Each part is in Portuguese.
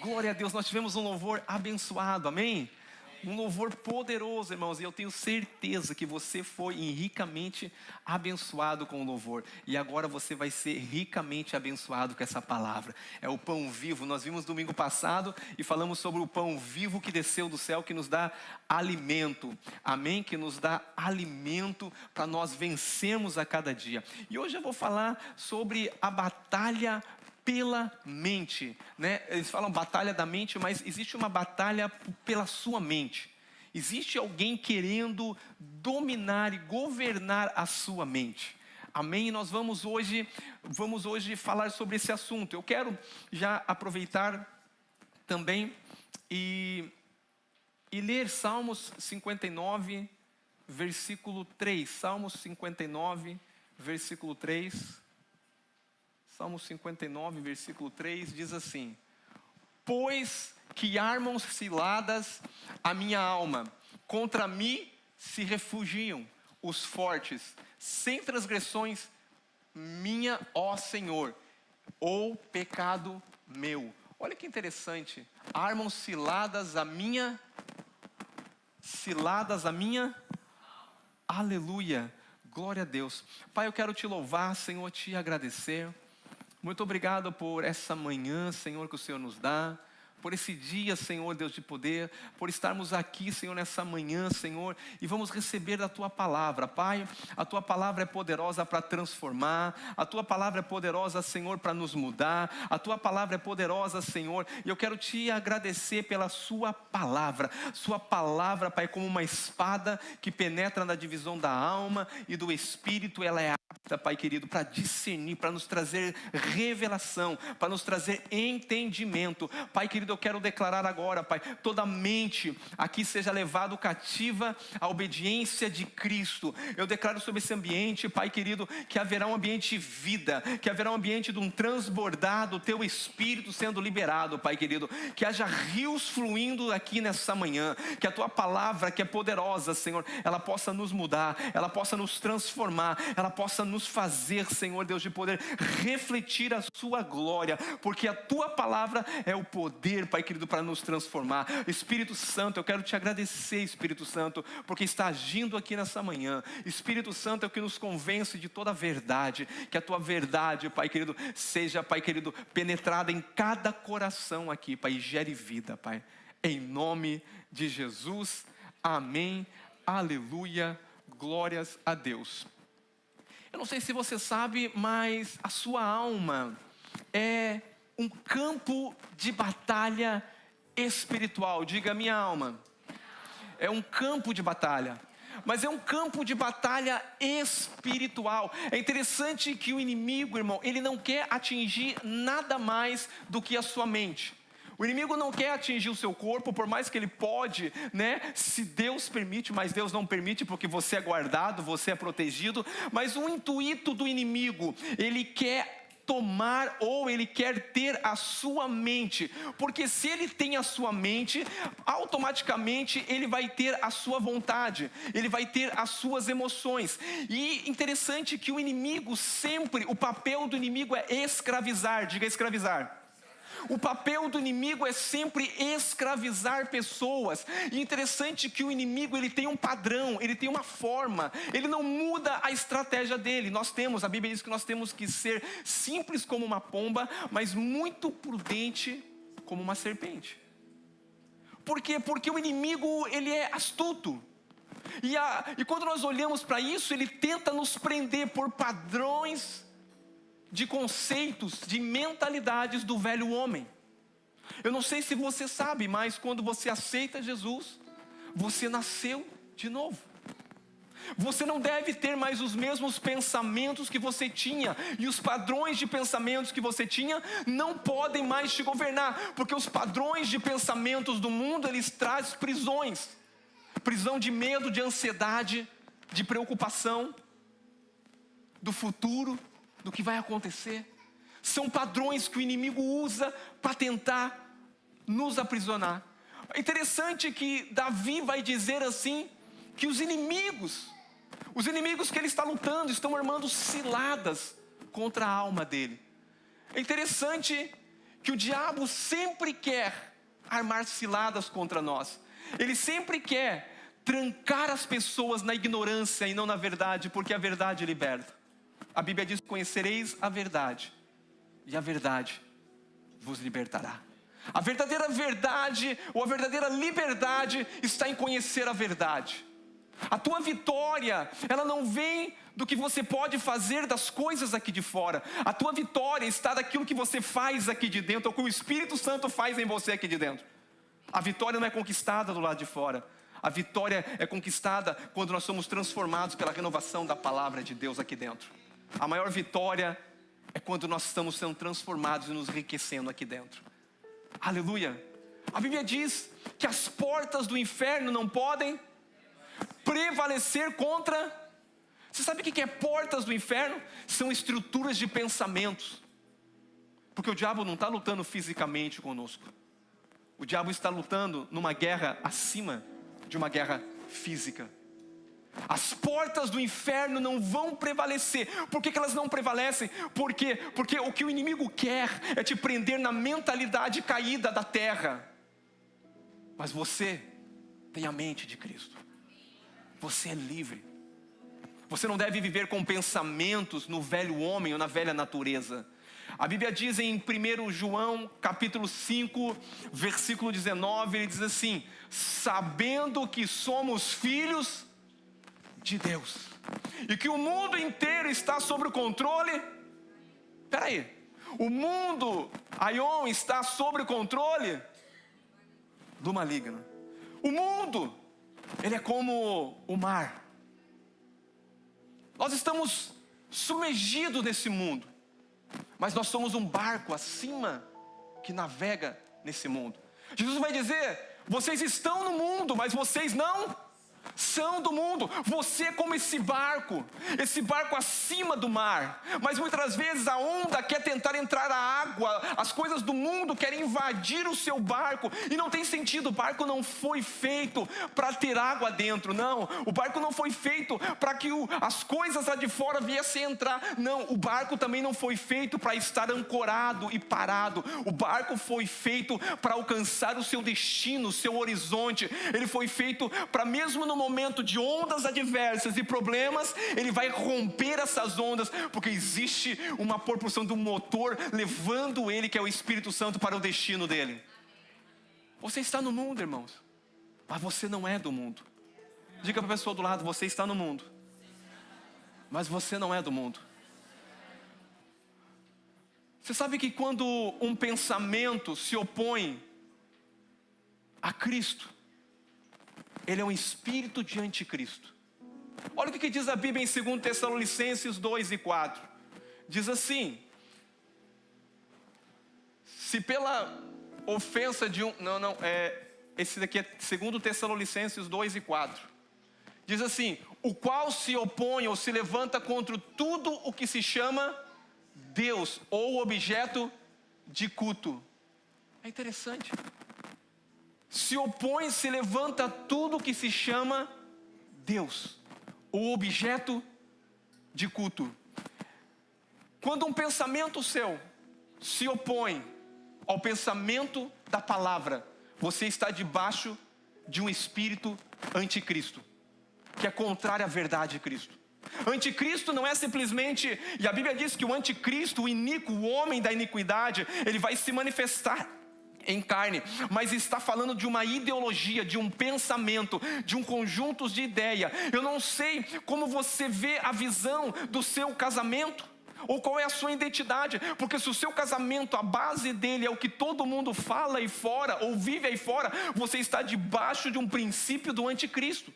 Glória a Deus, nós tivemos um louvor abençoado, amém? Um louvor poderoso, irmãos, e eu tenho certeza que você foi ricamente abençoado com o louvor. E agora você vai ser ricamente abençoado com essa palavra. É o pão vivo. Nós vimos domingo passado e falamos sobre o pão vivo que desceu do céu, que nos dá alimento. Amém? Que nos dá alimento para nós vencermos a cada dia. E hoje eu vou falar sobre a batalha pela mente, né? Eles falam batalha da mente, mas existe uma batalha pela sua mente. Existe alguém querendo dominar e governar a sua mente. Amém? E nós vamos hoje falar sobre esse assunto. Eu quero já aproveitar também e ler Salmos 59, versículo 3. Salmos 59, versículo 3. Salmo 59, versículo 3, diz assim: pois que armam ciladas a minha alma, contra mim se refugiam os fortes, sem transgressões minha, ó Senhor, ou pecado meu. Olha que interessante, armam ciladas a minha, aleluia, glória a Deus. Pai, eu quero te louvar, Senhor, te agradecer. Muito obrigado por essa manhã, Senhor, que o Senhor nos dá. Por esse dia, Senhor, Deus de poder. Por estarmos aqui, Senhor, nessa manhã, Senhor. E vamos receber da Tua palavra. Pai, a Tua palavra é poderosa para transformar. A Tua palavra é poderosa, Senhor, para nos mudar. A Tua palavra é poderosa, Senhor. E eu quero te agradecer pela Sua palavra. Sua palavra, Pai, como uma espada que penetra na divisão da alma e do espírito. Ela é apta, Pai querido, para discernir, para nos trazer revelação, para nos trazer entendimento. Pai querido, eu quero declarar agora, Pai, toda mente aqui seja levada cativa à obediência de Cristo. Eu declaro sobre esse ambiente, Pai querido, que haverá um ambiente de vida, que haverá um ambiente de um transbordar do Teu Espírito sendo liberado, Pai querido, que haja rios fluindo aqui nessa manhã, que a Tua palavra, que é poderosa, Senhor, ela possa nos mudar, ela possa nos transformar, ela possa nos fazer, Senhor Deus de poder, refletir a Sua glória, porque a Tua palavra é o poder, Pai querido, para nos transformar. Espírito Santo, eu quero te agradecer, Espírito Santo, porque está agindo aqui nessa manhã. Espírito Santo é o que nos convence de toda a verdade, que a Tua verdade, Pai querido, seja, Pai querido, penetrada em cada coração aqui, Pai, e gere vida, Pai, em nome de Jesus, amém, aleluia, glórias a Deus. Eu não sei se você sabe, mas a sua alma é um campo de batalha espiritual. Diga, minha alma é um campo de batalha, mas é um campo de batalha espiritual. É interessante que o inimigo, irmão, ele não quer atingir nada mais do que a sua mente. O inimigo não quer atingir o seu corpo, por mais que ele pode, né? Se Deus permite, mas Deus não permite, porque você é guardado, você é protegido. Mas o intuito do inimigo, ele quer tomar ou ele quer ter a sua mente, porque se ele tem a sua mente, automaticamente ele vai ter a sua vontade, ele vai ter as suas emoções. E interessante que o inimigo sempre, o papel do inimigo é escravizar. Diga, escravizar. O papel do inimigo é sempre escravizar pessoas. E interessante que o inimigo, ele tem um padrão, ele tem uma forma, ele não muda a estratégia dele. A Bíblia diz que nós temos que ser simples como uma pomba, mas muito prudente como uma serpente. Por quê? Porque o inimigo, ele é astuto. E quando nós olhamos para isso, ele tenta nos prender por padrões de conceitos, de mentalidades do velho homem. Eu não sei se você sabe, mas quando você aceita Jesus, você nasceu de novo. Você não deve ter mais os mesmos pensamentos que você tinha, e os padrões de pensamentos que você tinha não podem mais te governar, porque os padrões de pensamentos do mundo, eles trazem prisões. Prisão de medo, de ansiedade, de preocupação do futuro, do que vai acontecer. São padrões que o inimigo usa para tentar nos aprisionar. É interessante que Davi vai dizer assim, que os inimigos que ele está lutando, estão armando ciladas contra a alma dele. É interessante que o diabo sempre quer armar ciladas contra nós. Ele sempre quer trancar as pessoas na ignorância e não na verdade, porque a verdade liberta. A Bíblia diz: conhecereis a verdade, e a verdade vos libertará. A verdadeira verdade, ou a verdadeira liberdade, está em conhecer a verdade. A tua vitória, ela não vem do que você pode fazer das coisas aqui de fora. A tua vitória está daquilo que você faz aqui de dentro, ou que o Espírito Santo faz em você aqui de dentro. A vitória não é conquistada do lado de fora. A vitória é conquistada quando nós somos transformados pela renovação da palavra de Deus aqui dentro. A maior vitória é quando nós estamos sendo transformados e nos enriquecendo aqui dentro. Aleluia! A Bíblia diz que as portas do inferno não podem prevalecer contra... Você sabe o que é portas do inferno? São estruturas de pensamentos. Porque o diabo não está lutando fisicamente conosco. O diabo está lutando numa guerra acima de uma guerra física. As portas do inferno não vão prevalecer. Por que elas não prevalecem? Porque o que o inimigo quer é te prender na mentalidade caída da terra. Mas você tem a mente de Cristo. Você é livre. Você não deve viver com pensamentos no velho homem ou na velha natureza. A Bíblia diz em 1 João capítulo 5, versículo 19, ele diz assim: sabendo que somos filhos de Deus, e que o mundo inteiro está sob o controle... Espera aí, o mundo, Aion, está sob o controle do maligno. O mundo, ele é como o mar. Nós estamos submergidos nesse mundo, mas nós somos um barco acima que navega nesse mundo. Jesus vai dizer: vocês estão no mundo, mas vocês não são do mundo. Você é como esse barco acima do mar. Mas muitas vezes a onda quer tentar entrar a água, as coisas do mundo querem invadir o seu barco, e não tem sentido. O barco não foi feito para ter água dentro, não. O barco não foi feito para que as coisas lá de fora viessem entrar, não. O barco também não foi feito para estar ancorado e parado. O barco foi feito para alcançar o seu destino, o seu horizonte. Ele foi feito para, mesmo no momento de ondas adversas e problemas, ele vai romper essas ondas, porque existe uma propulsão do motor levando ele, que é o Espírito Santo, para o destino dele. Você está no mundo, irmãos, mas você não é do mundo. Diga para a pessoa do lado: você está no mundo, mas você não é do mundo. Você sabe que quando um pensamento se opõe a Cristo, ele é um espírito de anticristo. Olha o que diz a Bíblia em 2 Tessalonicenses 2 e 4. Diz assim: se pela ofensa de um... esse daqui é 2 Tessalonicenses 2 e 4. Diz assim: o qual se opõe ou se levanta contra tudo o que se chama Deus ou objeto de culto. É interessante. Se opõe, se levanta tudo que se chama Deus, o objeto de culto. Quando um pensamento seu se opõe ao pensamento da palavra, você está debaixo de um espírito anticristo, que é contrário à verdade de Cristo. Anticristo não é simplesmente... E a Bíblia diz que o anticristo, o iníquo, o homem da iniquidade, ele vai se manifestar em carne, mas está falando de uma ideologia, de um pensamento, de um conjunto de ideia. Eu não sei como você vê a visão do seu casamento, ou qual é a sua identidade, porque se o seu casamento, a base dele é o que todo mundo fala aí fora, ou vive aí fora, você está debaixo de um princípio do anticristo.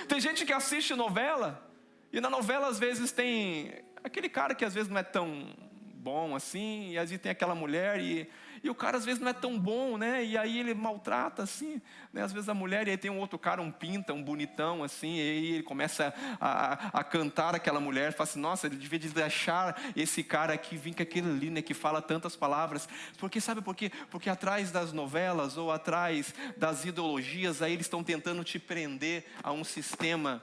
Tem gente que assiste novela, e na novela às vezes tem aquele cara que às vezes não é tão bom assim, e às vezes tem aquela mulher, e o cara às vezes não é tão bom, né? E aí ele maltrata assim, né? Às vezes a mulher, e aí tem um outro cara, um pinta, um bonitão assim, e aí ele começa a cantar aquela mulher, fala assim: nossa, ele devia deixar esse cara aqui vir com aquele ali, né, que fala tantas palavras. Porque sabe por quê? Porque atrás das novelas ou atrás das ideologias, aí eles estão tentando te prender a um sistema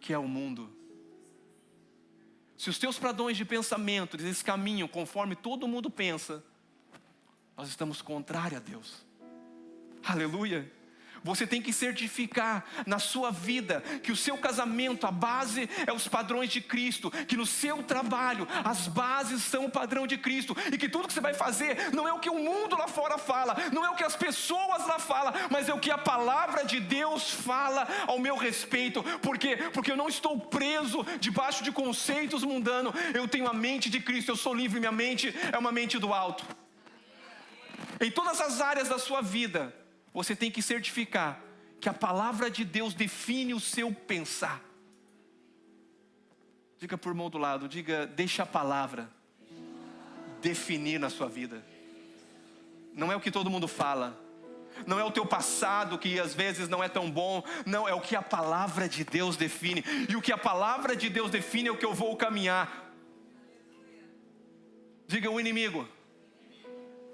que é o mundo. Se os teus padrões de pensamento, eles caminham conforme todo mundo pensa, nós estamos contrários a Deus. Aleluia. Você tem que certificar na sua vida que o seu casamento, a base é os padrões de Cristo, que no seu trabalho as bases são o padrão de Cristo, e que tudo que você vai fazer não é o que o mundo lá fora fala, não é o que as pessoas lá falam, mas é o que a palavra de Deus fala ao meu respeito. Por quê? Porque eu não estou preso debaixo de conceitos mundanos, eu tenho a mente de Cristo, eu sou livre, minha mente é uma mente do alto. Em todas as áreas da sua vida, você tem que certificar que a palavra de Deus define o seu pensar. Diga para o irmão do lado, diga, deixa a palavra definir na sua vida. Não é o que todo mundo fala, não é o teu passado que às vezes não é tão bom, não, é o que a palavra de Deus define. E o que a palavra de Deus define é o que eu vou caminhar. Diga, o inimigo,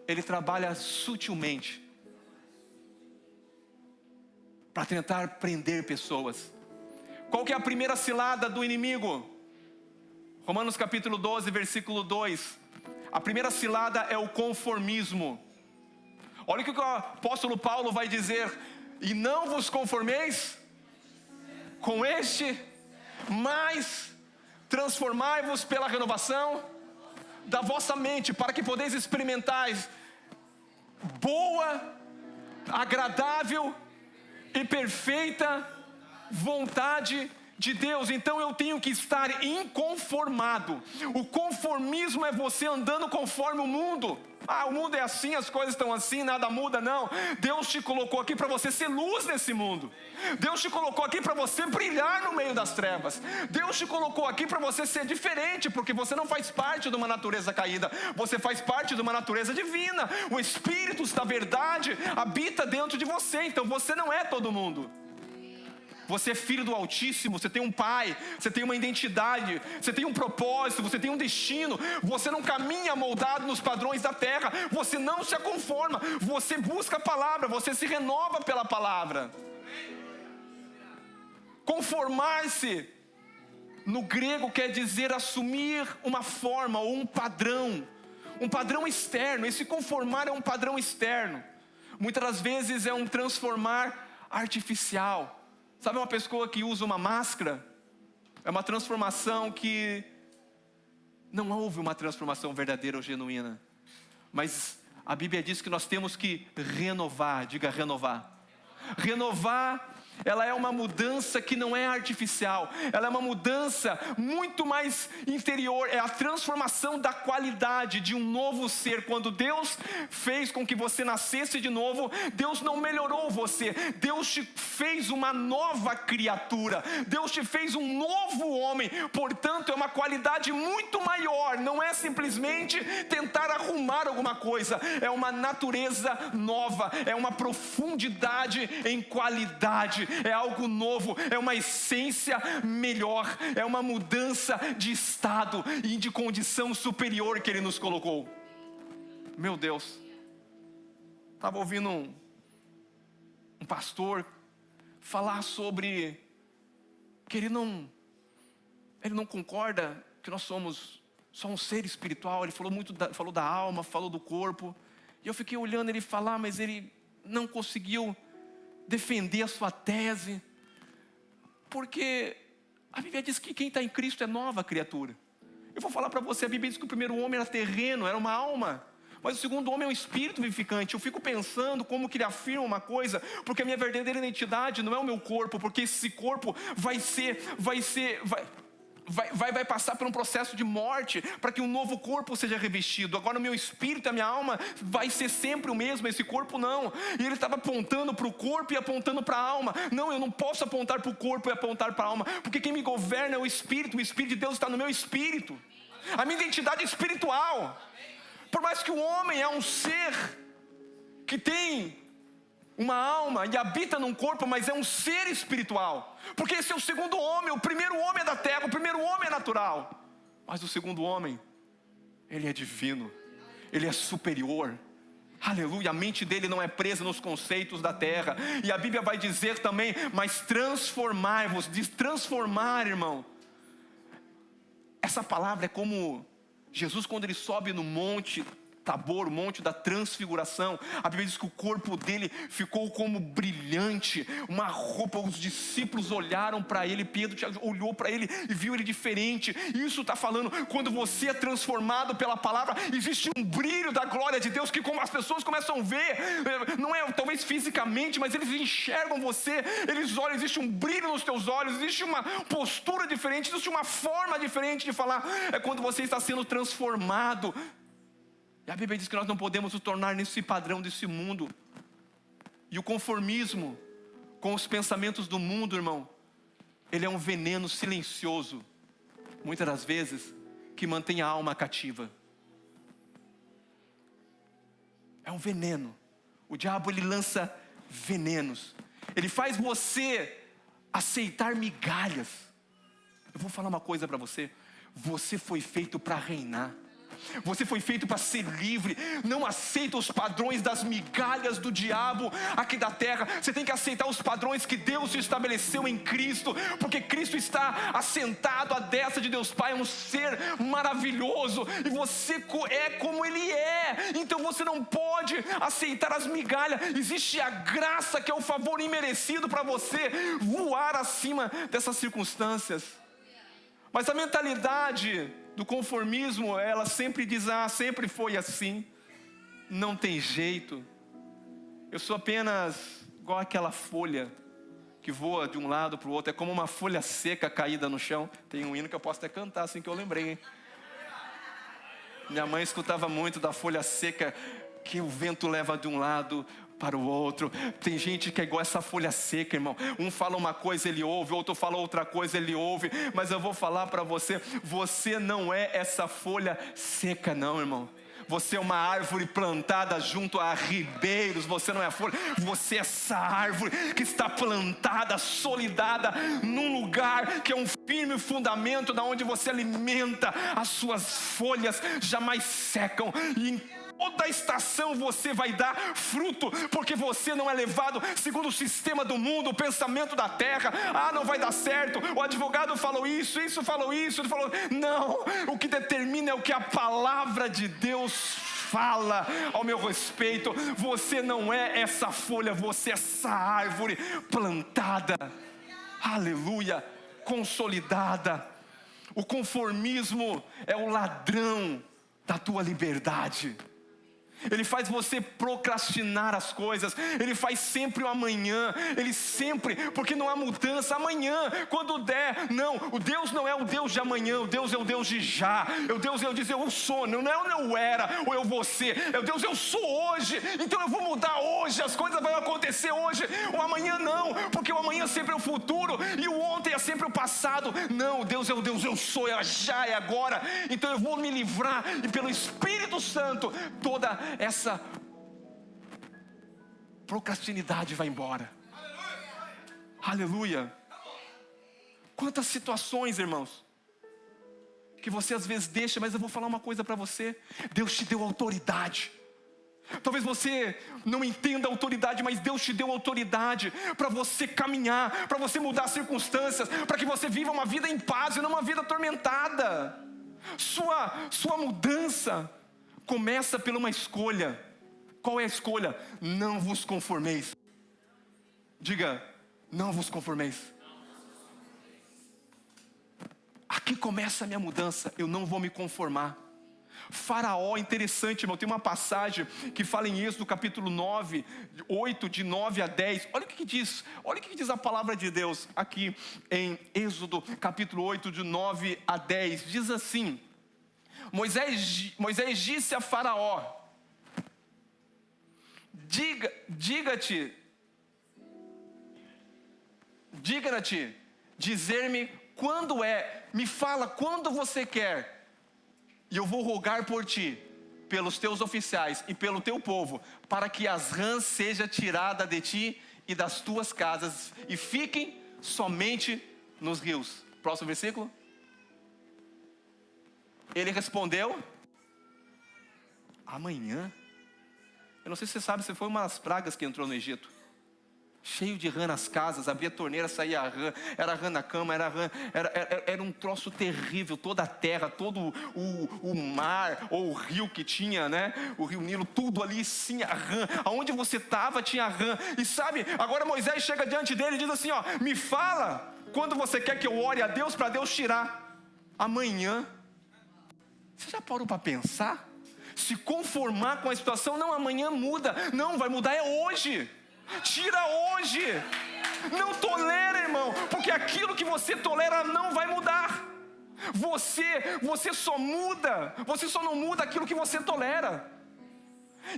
ele trabalha sutilmente para tentar prender pessoas. Qual que é a primeira cilada do inimigo? Romanos capítulo 12, versículo 2. A primeira cilada é o conformismo. Olha o que o apóstolo Paulo vai dizer: e não vos conformeis com este, mas transformai-vos pela renovação da vossa mente, para que podeis experimentar boa, agradável e perfeita vontade de Deus. Então eu tenho que estar inconformado. O conformismo é você andando conforme o mundo. O mundo é assim, as coisas estão assim, nada muda. Não, Deus te colocou aqui para você ser luz nesse mundo. Deus te colocou aqui para você brilhar no meio das trevas. Deus te colocou aqui para você ser diferente, porque você não faz parte de uma natureza caída, você faz parte de uma natureza divina. O Espírito da verdade habita dentro de você, então você não é todo mundo. Você é filho do Altíssimo, você tem um pai, você tem uma identidade, você tem um propósito, você tem um destino. Você não caminha moldado nos padrões da terra, você não se conforma, você busca a palavra, você se renova pela palavra. Conformar-se, no grego, quer dizer assumir uma forma ou um padrão externo. Esse conformar é um padrão externo. Muitas das vezes é um transformar artificial. Sabe uma pessoa que usa uma máscara? É uma transformação que não houve uma transformação verdadeira ou genuína. Mas a Bíblia diz que nós temos que renovar. Diga renovar. Renovar, ela é uma mudança que não é artificial. Ela é uma mudança muito mais interior. É a transformação da qualidade de um novo ser. Quando Deus fez com que você nascesse de novo, Deus não melhorou você. Deus te fez uma nova criatura. Deus te fez um novo homem. Portanto, é uma qualidade muito maior. Não é simplesmente tentar arrumar alguma coisa. É uma natureza nova. É uma profundidade em qualidade. É algo novo, é uma essência melhor, é uma mudança de estado e de condição superior que Ele nos colocou. Meu Deus, estava ouvindo um pastor falar sobre que ele não concorda que nós somos só um ser espiritual. Ele falou da alma, falou do corpo, e eu fiquei olhando ele falar, mas ele não conseguiu defender a sua tese, porque a Bíblia diz que quem está em Cristo é nova criatura. Eu vou falar para você, a Bíblia diz que o primeiro homem era terreno, era uma alma, mas o segundo homem é um espírito vivificante. Eu fico pensando como que ele afirma uma coisa, porque a minha verdadeira identidade não é o meu corpo, porque esse corpo vai passar por um processo de morte, para que um novo corpo seja revestido. Agora o meu espírito, a minha alma, vai ser sempre o mesmo, esse corpo não. E ele estava apontando para o corpo e apontando para a alma. Não, eu não posso apontar para o corpo e apontar para a alma, porque quem me governa é o Espírito de Deus está no meu espírito. A minha identidade é espiritual. Por mais que o homem é um ser que tem uma alma e habita num corpo, mas é um ser espiritual. Porque esse é o segundo homem. O primeiro homem é da terra, o primeiro homem é natural. Mas o segundo homem, ele é divino, ele é superior. Aleluia, a mente dele não é presa nos conceitos da terra. E a Bíblia vai dizer também, mas transformai-vos. Diz transformar, irmão. Essa palavra é como Jesus, quando ele sobe no monte Tabor, o monte da transfiguração, a Bíblia diz que o corpo dele ficou como brilhante, uma roupa, os discípulos olharam para ele, Pedro olhou para ele e viu ele diferente. Isso está falando, quando você é transformado pela palavra, existe um brilho da glória de Deus, que como as pessoas começam a ver, não é talvez fisicamente, mas eles enxergam você, eles olham, existe um brilho nos teus olhos, existe uma postura diferente, existe uma forma diferente de falar, é quando você está sendo transformado. E a Bíblia diz que nós não podemos nos tornar nesse padrão desse mundo. E o conformismo com os pensamentos do mundo, irmão, ele é um veneno silencioso, muitas das vezes, que mantém a alma cativa. É um veneno. O diabo, ele lança venenos. Ele faz você aceitar migalhas. Eu vou falar uma coisa para você. Você foi feito para reinar. Você foi feito para ser livre. Não aceita os padrões das migalhas do diabo aqui da terra. Você tem que aceitar os padrões que Deus estabeleceu em Cristo, porque Cristo está assentado à destra de Deus Pai, um ser maravilhoso, e você é como Ele é. Então você não pode aceitar as migalhas. Existe a graça, que é o favor imerecido para você voar acima dessas circunstâncias. Mas a mentalidade do conformismo, ela sempre diz, sempre foi assim, não tem jeito, eu sou apenas igual aquela folha que voa de um lado para o outro, é como uma folha seca caída no chão. Tem um hino que eu posso até cantar assim que eu lembrei, hein? Minha mãe escutava muito da folha seca, que o vento leva de um lado para o outro. Tem gente que é igual essa folha seca, irmão. Um fala uma coisa, ele ouve, outro fala outra coisa, ele ouve. Mas eu vou falar para você, você não é essa folha seca não, irmão. Você é uma árvore plantada junto a ribeiros. Você não é a folha, você é essa árvore que está plantada, solidada num lugar que é um firme fundamento, da onde você alimenta, as suas folhas jamais secam, e em toda estação você vai dar fruto, porque você não é levado segundo o sistema do mundo, o pensamento da terra. Não vai dar certo, o advogado falou isso falou isso, ele falou, não, o que determina é o que a palavra de Deus fala ao meu respeito. Você não é essa folha, você é essa árvore plantada, aleluia, consolidada. O conformismo é o ladrão da tua liberdade. Ele faz você procrastinar as coisas. Ele faz sempre o amanhã. Ele sempre, porque não há mudança. Amanhã, quando der. Não, o Deus não é o Deus de amanhã. O Deus é o Deus de já. O Deus é o dizer eu sou. Não é o eu era ou eu vou ser. É o Deus eu sou hoje. Então eu vou mudar hoje. As coisas vão acontecer hoje. O amanhã não, porque o amanhã sempre é o futuro e o ontem é sempre o passado. Não, Deus é o Deus eu sou. É já, é agora. Então eu vou me livrar, e pelo Espírito Santo toda essa procrastinidade vai embora. Aleluia. Quantas situações, irmãos, que você às vezes deixa. Mas eu vou falar uma coisa para você. Deus te deu autoridade. Talvez você não entenda a autoridade, mas Deus te deu autoridade para você caminhar, para você mudar as circunstâncias, para que você viva uma vida em paz e não uma vida atormentada. Sua mudança começa por uma escolha. Qual é a escolha? Não vos conformeis. Diga, não vos conformeis. Aqui começa a minha mudança. Eu não vou me conformar. Faraó, interessante, irmão. Tem uma passagem que fala em Êxodo capítulo 9, 8, de 9 a 10. Olha o que diz. Olha o que diz a palavra de Deus aqui em Êxodo capítulo 8, de 9 a 10. Diz assim: Moisés disse a Faraó: diga-te, dizer-me quando me fala quando você quer, e eu vou rogar por ti, pelos teus oficiais e pelo teu povo, para que as rãs sejam tiradas de ti e das tuas casas, e fiquem somente nos rios. Próximo versículo. Ele respondeu: amanhã. Eu não sei se você sabe, se foi uma das pragas que entrou no Egito. cheio de rã nas casas, abria a torneira, saía rã, era rã na cama, era um troço terrível, toda a terra, todo o mar, ou o rio que tinha, né, o rio Nilo, tudo ali tinha rã, aonde você estava tinha rã, e sabe, agora Moisés chega diante dele e diz assim, ó, me fala, quando você quer que eu ore a Deus, para Deus tirar, amanhã. Você já parou para pensar? Se conformar com a situação, não, amanhã muda, não, vai mudar é hoje. Tira hoje. Não tolera, irmão, porque aquilo que você tolera não vai mudar. Você só muda, você só não muda aquilo que você tolera.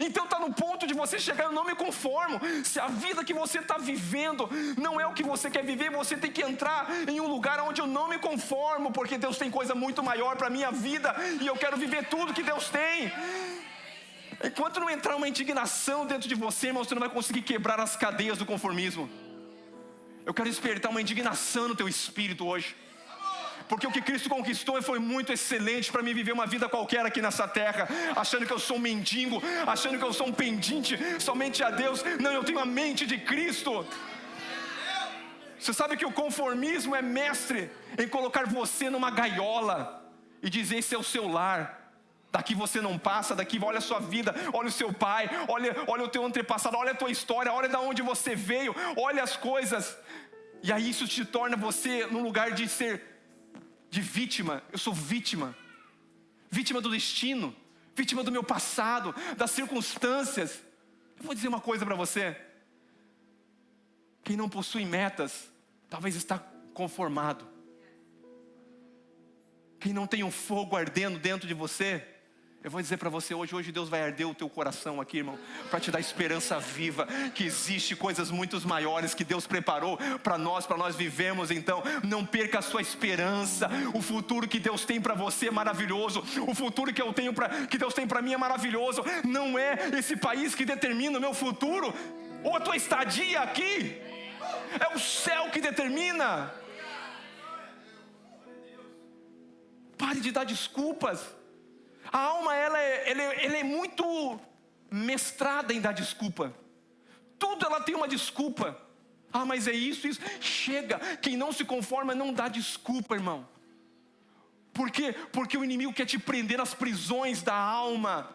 Então está no ponto de você chegar, eu não me conformo. Se a vida que você está vivendo não é o que você quer viver, você tem que entrar em um lugar onde eu não me conformo, porque Deus tem coisa muito maior para a minha vida, e eu quero viver tudo que Deus tem. Enquanto não entrar uma indignação dentro de você, irmão, você não vai conseguir quebrar as cadeias do conformismo. Eu quero despertar uma indignação no teu espírito hoje, porque o que Cristo conquistou foi muito excelente para mim viver uma vida qualquer aqui nessa terra, achando que eu sou um mendigo, achando que eu sou um pendente somente a Deus. Não, eu tenho a mente de Cristo. Você sabe que o conformismo é mestre em colocar você numa gaiola e dizer esse é o seu lar. Daqui você não passa, daqui olha a sua vida, olha o seu pai, olha o teu antepassado, olha a tua história, olha de onde você veio, olha as coisas. E aí isso te torna você num lugar de ser de vítima. Eu sou vítima do destino, vítima do meu passado, das circunstâncias. Eu vou dizer uma coisa para você: quem não possui metas, talvez está conformado. Quem não tem um fogo ardendo dentro de você, eu vou dizer para você hoje Deus vai arder o teu coração aqui, irmão, para te dar esperança viva, que existe coisas muito maiores que Deus preparou para nós vivemos. Então não perca a sua esperança. O futuro que Deus tem para você é maravilhoso. O futuro que Deus tem para mim é maravilhoso. Não é esse país que determina o meu futuro, ou a tua estadia aqui, é o céu que determina. Pare de dar desculpas. A alma ela é muito mestrada em dar desculpa. Tudo ela tem uma desculpa. Ah, mas é isso. Chega, quem não se conforma não dá desculpa, irmão. Por quê? Porque o inimigo quer te prender nas prisões da alma.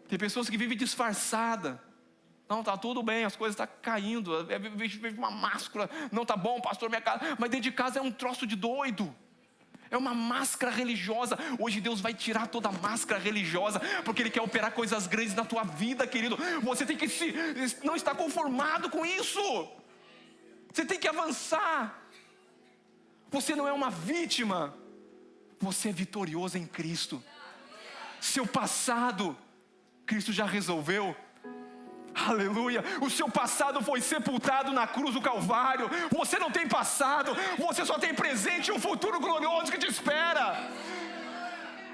Tem pessoas que vivem disfarçada. Não, tá tudo bem, as coisas estão caindo, vive uma máscara. Não, tá bom, pastor, minha casa. Mas dentro de casa é um troço de doido. É uma máscara religiosa. Hoje Deus vai tirar toda a máscara religiosa, porque Ele quer operar coisas grandes na tua vida, querido. Você tem que não estar conformado com isso. Você tem que avançar. Você não é uma vítima. Você é vitorioso em Cristo. Seu passado, Cristo já resolveu. Aleluia, o seu passado foi sepultado na cruz do Calvário. Você não tem passado, você só tem presente e um futuro glorioso que te espera.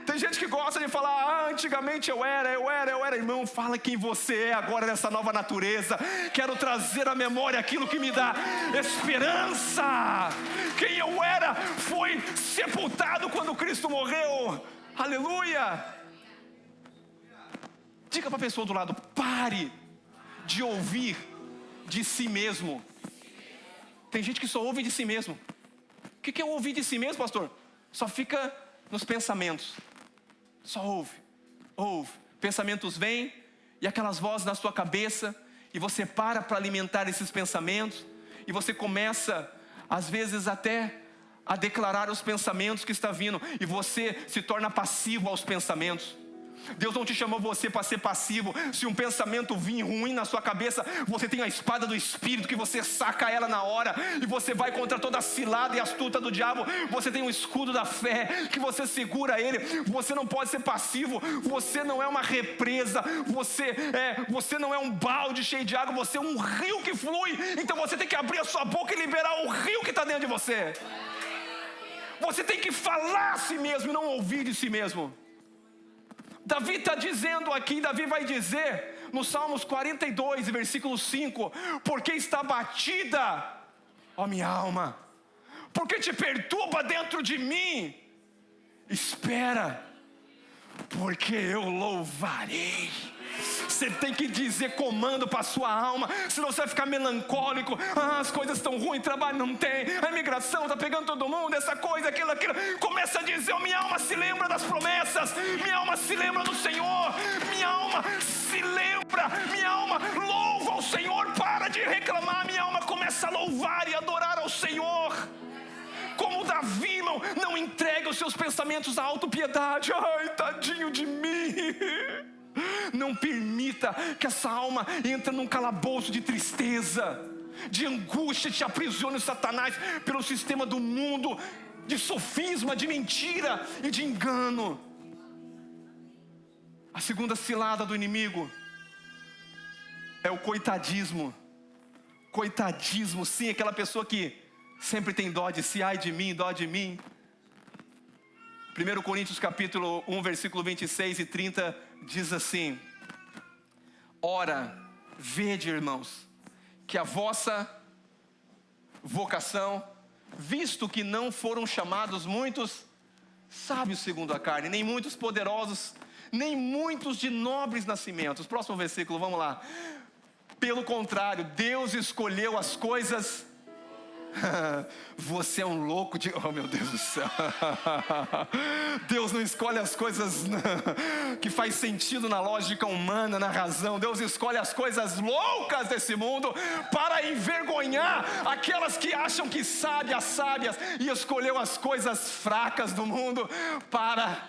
Tem gente que gosta de falar, antigamente eu era, irmão, fala quem você é agora nessa nova natureza. Quero trazer à memória aquilo que me dá esperança. Quem eu era foi sepultado quando Cristo morreu. Aleluia. Diga para a pessoa do lado, pare de ouvir de si mesmo. Tem gente que só ouve de si mesmo. O que é ouvir de si mesmo, pastor? Só fica nos pensamentos. Só ouve. Pensamentos vêm, e aquelas vozes na sua cabeça, e você para alimentar esses pensamentos, e você começa, às vezes até, a declarar os pensamentos que está vindo, e você se torna passivo aos pensamentos. Deus não te chamou você para ser passivo. Se um pensamento vir ruim na sua cabeça, você tem a espada do Espírito, que você saca ela na hora, e você vai contra toda a cilada e astuta do diabo. Você tem um escudo da fé, que você segura ele. Você não pode ser passivo. Você não é uma represa. Você não é um balde cheio de água. Você é um rio que flui. Então você tem que abrir a sua boca e liberar o rio que está dentro de você. Você tem que falar a si mesmo e não ouvir de si mesmo. Davi está dizendo aqui, Davi vai dizer no Salmos 42, versículo 5: porque está batida, ó minha alma, porque te perturba dentro de mim. Espera, porque eu louvarei. Você tem que dizer comando para a sua alma, senão você vai ficar melancólico. As coisas estão ruins, trabalho não tem, a imigração está pegando todo mundo, essa coisa, aquilo. Começa a dizer, minha alma se lembra das promessas, minha alma se lembra do Senhor, minha alma se lembra, minha alma louva ao Senhor, para de reclamar, minha alma começa a louvar e adorar ao Senhor. Como Davi, irmão, não entrega os seus pensamentos à autopiedade. Ai, tadinho de mim. Não permita que essa alma entre num calabouço de tristeza, de angústia, te aprisione Satanás pelo sistema do mundo, de sofisma, de mentira e de engano. A segunda cilada do inimigo é o coitadismo. Coitadismo, sim, aquela pessoa que sempre tem dó de si, ai de mim, dó de mim. 1 Coríntios capítulo 1, versículo 26 e 30 diz assim: ora, vede, irmãos, que a vossa vocação, visto que não foram chamados muitos sábios segundo a carne, nem muitos poderosos, nem muitos de nobres nascimentos. Próximo versículo, vamos lá. Pelo contrário, Deus escolheu as coisas. Você é um louco de... Oh meu Deus do céu. Deus não escolhe as coisas que faz sentido na lógica humana, na razão. Deus escolhe as coisas loucas desse mundo para envergonhar aquelas que acham que sabem as sábias, e escolheu as coisas fracas do mundo para...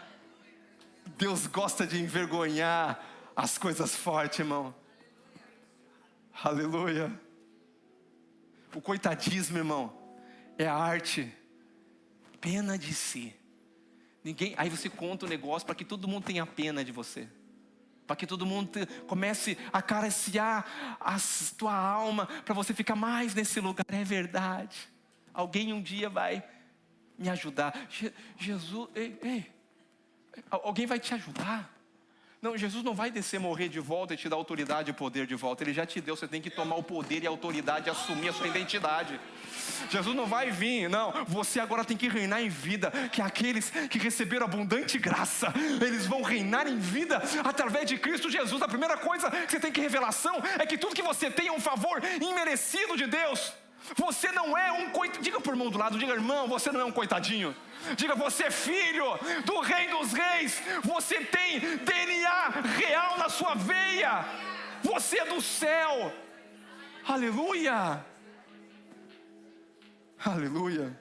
Deus gosta de envergonhar as coisas fortes, irmão. Aleluia. O coitadismo, irmão, é a arte, pena de si. Aí você conta o negócio para que todo mundo tenha pena de você, para que todo mundo comece a acariciar a tua alma, para você ficar mais nesse lugar. É verdade, alguém um dia vai me ajudar. Jesus, alguém vai te ajudar. Não, Jesus não vai descer, morrer de volta e te dar autoridade e poder de volta. Ele já te deu, você tem que tomar o poder e a autoridade, assumir a sua identidade. Jesus não vai vir, não. Você agora tem que reinar em vida. Que aqueles que receberam abundante graça, eles vão reinar em vida através de Cristo Jesus. A primeira coisa que você tem que revelação é que tudo que você tem é um favor imerecido de Deus. Você não é um coitadinho. Diga para o irmão do lado, diga, irmão, você não é um coitadinho. Diga, você é filho do Rei dos Reis. Você tem DNA real na sua veia. Você é do céu. Aleluia. Aleluia.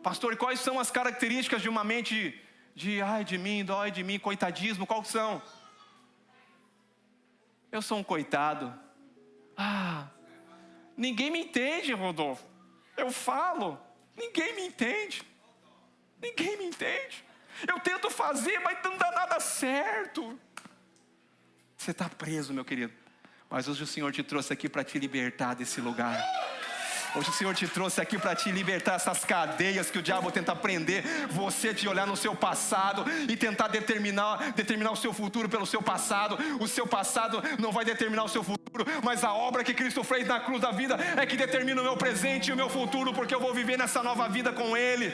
Pastor, e quais são as características de uma mente de ai de mim, dói de mim, coitadismo? Quais são? Eu sou um coitado. Ninguém me entende, Rodolfo. Eu falo, ninguém me entende. Ninguém me entende. Eu tento fazer, mas não dá nada certo. Você está preso, meu querido. Mas hoje o Senhor te trouxe aqui para te libertar desse lugar. Hoje o Senhor te trouxe aqui para te libertar dessas cadeias que o diabo tenta prender você, de olhar no seu passado e tentar determinar o seu futuro pelo seu passado. O seu passado não vai determinar o seu futuro, mas a obra que Cristo fez na cruz da vida é que determina o meu presente e o meu futuro, porque eu vou viver nessa nova vida com Ele.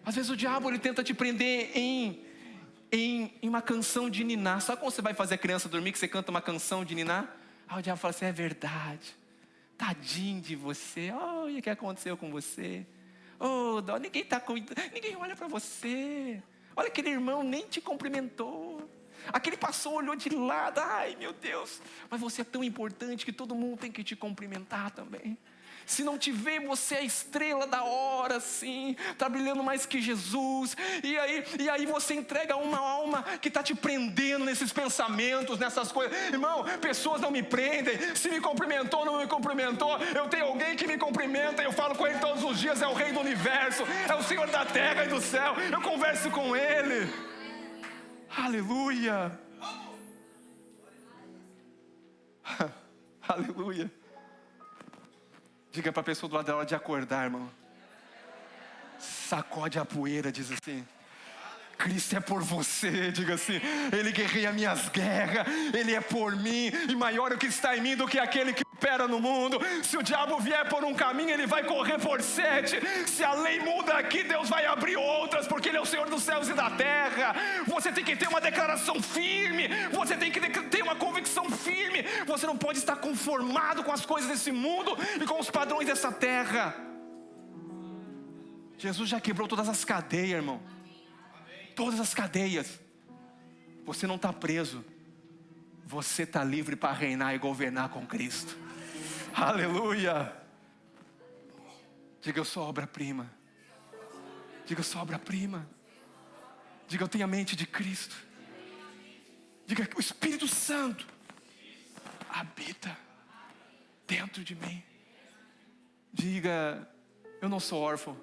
Às vezes o diabo ele tenta te prender em uma canção de ninar. Sabe quando você vai fazer a criança dormir, que você canta uma canção de ninar? Aí o diabo fala assim, é verdade, tadinho de você, olha o que aconteceu com você, dó, ninguém olha para você, olha aquele irmão nem te cumprimentou, aquele passou, olhou de lado, ai meu Deus, mas você é tão importante que todo mundo tem que te cumprimentar também. Se não te vê, você é a estrela da hora, sim, está brilhando mais que Jesus. E aí você entrega uma alma que está te prendendo nesses pensamentos, nessas coisas. Irmão, pessoas não me prendem. Se me cumprimentou, não me cumprimentou, eu tenho alguém que me cumprimenta, eu falo com Ele todos os dias, é o Rei do Universo, é o Senhor da terra e do céu, eu converso com Ele. Aleluia. Aleluia. Diga para a pessoa do lado dela de acordar, irmão. Sacode a poeira, diz assim. Cristo é por você, diga assim. Ele guerreia minhas guerras, Ele é por mim, e maior é o que está em mim do que aquele que prospera no mundo. Se o diabo vier por um caminho, ele vai correr por 7. Se a lei muda aqui, Deus vai abrir outras, porque Ele é o Senhor dos céus e da terra. Você tem que ter uma declaração firme, você tem que ter uma convicção firme. Você não pode estar conformado com as coisas desse mundo e com os padrões dessa terra. Jesus já quebrou todas as cadeias, irmão. Todas as cadeias. Você não está preso. Você está livre para reinar e governar com Cristo. Aleluia. Diga, eu sou obra-prima. Diga, eu sou obra-prima. Diga, eu tenho a mente de Cristo. Diga, o Espírito Santo habita dentro de mim. Diga, eu não sou órfão.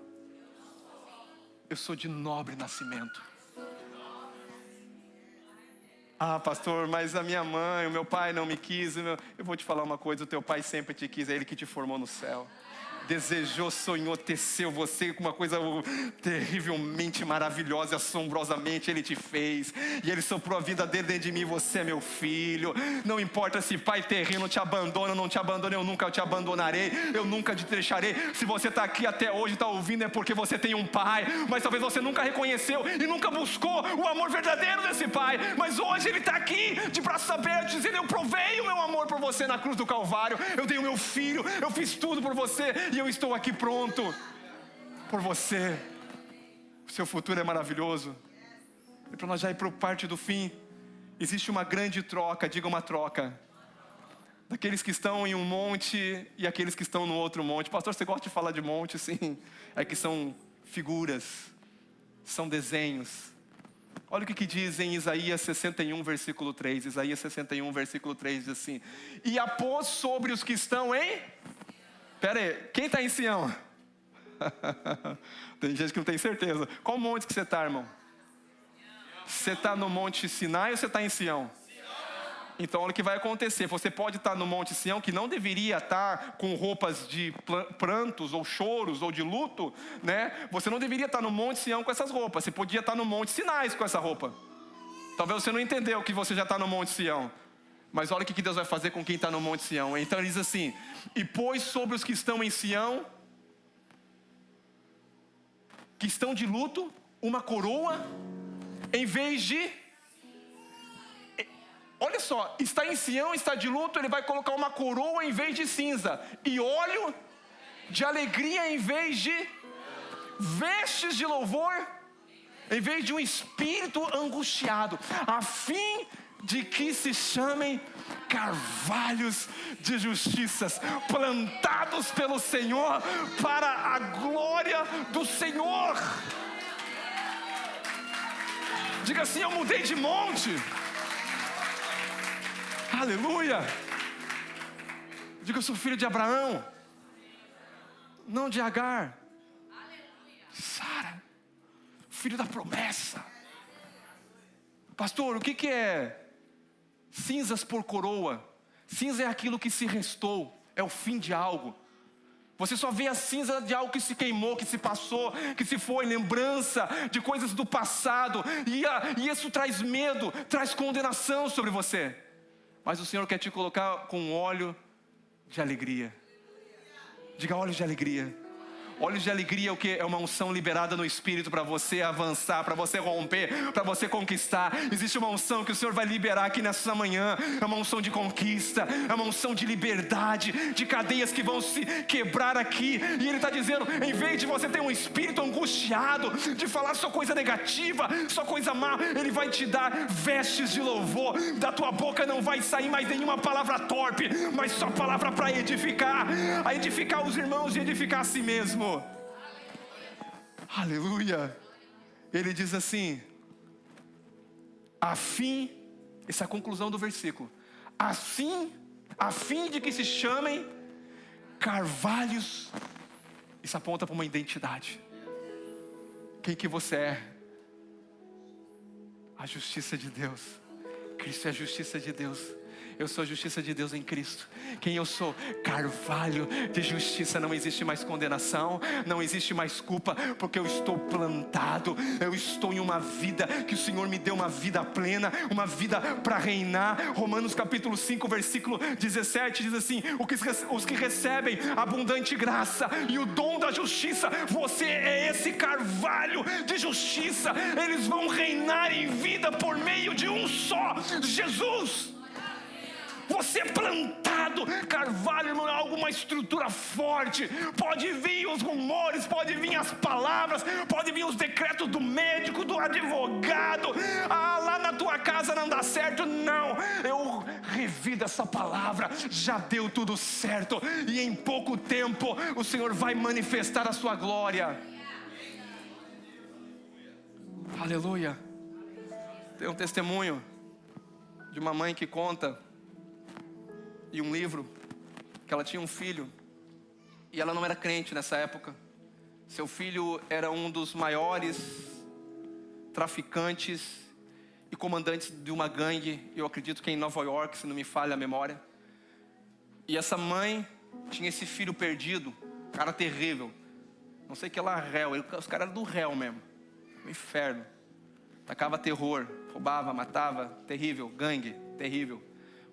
Eu sou de nobre nascimento. Ah, pastor, mas a minha mãe, o meu pai não me quis. Eu vou te falar uma coisa, o teu pai sempre te quis, é Ele que te formou no céu. Desejou, sonhou, teceu você com uma coisa terrivelmente maravilhosa e assombrosamente Ele te fez. E Ele soprou a vida dele dentro de mim. Você é meu filho. Não importa se pai terreno te abandona ou não te abandona, eu nunca te abandonarei, eu nunca te deixarei. Se você está aqui até hoje, está ouvindo, é porque você tem um pai. Mas talvez você nunca reconheceu e nunca buscou o amor verdadeiro desse pai. Mas hoje Ele está aqui de braços abertos, dizendo, eu provei o meu amor por você na cruz do Calvário. Eu dei o meu filho, eu fiz tudo por você. E eu estou aqui pronto por você. O seu futuro é maravilhoso. E para nós já ir para a parte do fim, existe uma grande troca. Diga, uma troca. Daqueles que estão em um monte e aqueles que estão no outro monte. Pastor, você gosta de falar de monte? Sim. É que são figuras, são desenhos. Olha o que diz em Isaías 61, versículo 3. Isaías 61, versículo 3 diz assim: e a pôs sobre os que estão em... Pera aí, quem está em Sião? Tem gente que não tem certeza. Qual monte que você está, irmão? Você está no Monte Sinai ou você está em Sião? Então olha o que vai acontecer. Você pode estar no Monte Sião, que não deveria estar com roupas de prantos ou choros ou de luto, né? Você não deveria estar no Monte Sião com essas roupas. Você podia estar no Monte Sinai com essa roupa. Talvez você não entendeu que você já está no Monte Sião. Mas olha o que Deus vai fazer com quem está no Monte Sião. Então ele diz assim: e pôs sobre os que estão em Sião, que estão de luto, uma coroa, em vez de... Olha só, está em Sião, está de luto, ele vai colocar uma coroa em vez de cinza, e óleo de alegria em vez de vestes de louvor, em vez de um espírito angustiado, a fim de que se chamem carvalhos de justiças, plantados pelo Senhor para a glória do Senhor. Diga assim: eu mudei de monte. Aleluia. Diga: eu sou filho de Abraão, não de Agar. Sara, filho da promessa. Pastor, o que é cinzas por coroa? Cinza é aquilo que se restou, é o fim de algo. Você só vê a cinza de algo que se queimou, que se passou, que se foi, lembrança de coisas do passado. E isso traz medo, traz condenação sobre você. Mas o Senhor quer te colocar com óleo de alegria. Diga: óleo de alegria. Olhos de alegria, o que é uma unção liberada no Espírito para você avançar, para você romper, para você conquistar. Existe uma unção que o Senhor vai liberar aqui nessa manhã. É uma unção de conquista, é uma unção de liberdade, de cadeias que vão se quebrar aqui. E Ele está dizendo: em vez de você ter um espírito angustiado, de falar só coisa negativa, só coisa má, Ele vai te dar vestes de louvor. Da tua boca não vai sair mais nenhuma palavra torpe, mas só palavra para edificar, a edificar os irmãos e edificar a si mesmo. Aleluia. Ele diz assim: a fim, essa é a conclusão do versículo, assim, a fim de que se chamem carvalhos. Isso aponta para uma identidade. Quem que você é? A justiça de Deus. Cristo é a justiça de Deus. Eu sou a justiça de Deus em Cristo. Quem eu sou? Carvalho de justiça. Não existe mais condenação, não existe mais culpa, porque eu estou plantado. Eu estou em uma vida que o Senhor me deu, uma vida plena, uma vida para reinar. Romanos capítulo 5, versículo 17 diz assim: os que recebem abundante graça e o dom da justiça, você é esse carvalho de justiça. Eles vão reinar em vida por meio de um só, Jesus. Você é plantado. Carvalho não é alguma estrutura forte. Pode vir os rumores, pode vir as palavras, pode vir os decretos do médico, do advogado. Lá na tua casa não dá certo. Não, eu revido essa palavra. Já deu tudo certo, e em pouco tempo o Senhor vai manifestar a sua glória. Aleluia. Tem um testemunho de uma mãe que conta em um livro que ela tinha um filho, e ela não era crente nessa época. Seu filho era um dos maiores traficantes e comandantes de uma gangue, eu acredito que em Nova York, se não me falha a memória. E essa mãe tinha esse filho perdido, cara terrível, não sei que lá, réu, os caras eram do réu mesmo, o inferno, tacava terror, roubava, matava, terrível, gangue, terrível.